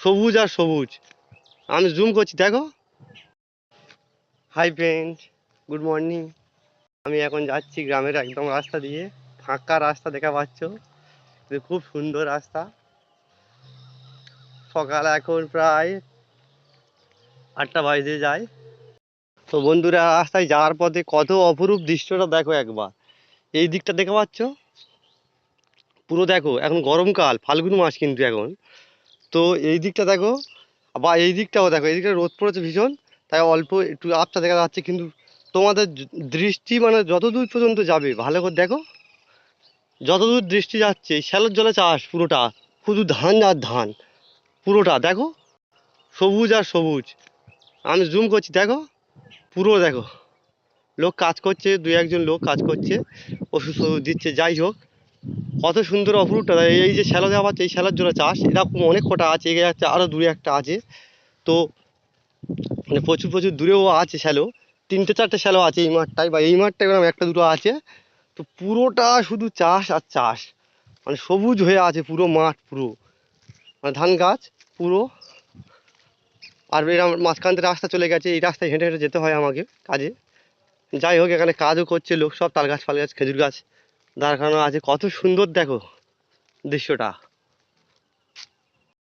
সবুজ আর সবুজ। আমি জুম করছি, দেখো। Hi friend, good morning. আমি এখন যাচ্ছি গ্রামের একদম রাস্তা দিয়ে, ফাঁকা রাস্তা দেখা পাচ্ছ, খুব সুন্দর রাস্তা। সকাল এখন প্রায় 8টা বাজতে যায়। তো বন্ধুরা, রাস্তায় যাওয়ার পথে কত অপরূপ দৃশ্যটা দেখো একবার। এই দিকটা দেখতে পাচ্ছ পুরো, দেখো এখন গরমকাল, ফাল্গুন মাস কিন্তু এখন। তো এই দিকটা দেখো, বা এই দিকটাও দেখো, এই দিকটা রোদ পড়েছে ভীষণ, তাই অল্প একটু আবছা দেখা যাচ্ছে। কিন্তু তোমাদের দৃষ্টি মানে যতদূর পর্যন্ত যাবে ভালো করে দেখো, যতদূর দৃষ্টি যাচ্ছে এই শ্যালোর জলে চাষ পুরোটা, শুধু ধান আর ধান। পুরোটা দেখো, সবুজ আর সবুজ। আমি জুম করছি, দেখো পুরো দেখো। লোক কাজ করছে, দুই একজন লোক কাজ করছে, ওষুধ ফষুধ দিচ্ছে। যাই হোক, কত সুন্দর অপরূপটা। এই যে শ্যালো দেওয়া পাচ্ছে, এই শ্যালোর জন্য চাষ এরকম অনেক কটা আছে, এগিয়ে যাচ্ছে আরও দূরে একটা আছে। তো মানে প্রচুর প্রচুর দূরেও আছে শ্যালো, 3-4টে শ্যালো আছে এই মাঠটায়, বা এই মাঠটায় এরকম একটা দুটো আছে। তো পুরোটা শুধু চাষ আর চাষ, মানে সবুজ হয়ে আছে পুরো মাঠ, পুরো মানে ধান গাছ পুরো। আর এরকম মাঝখান থেকে রাস্তা চলে গেছে, এই রাস্তায় হেঁটে হেঁটে যেতে হয় আমাকে কাজে। যাই হোক, এখানে কাজও করছে লোক, সব তাল গাছ ফাল গাছ খেজুর গাছ দাঁড় করানো আছে। কত সুন্দর দেখো দৃশ্যটা।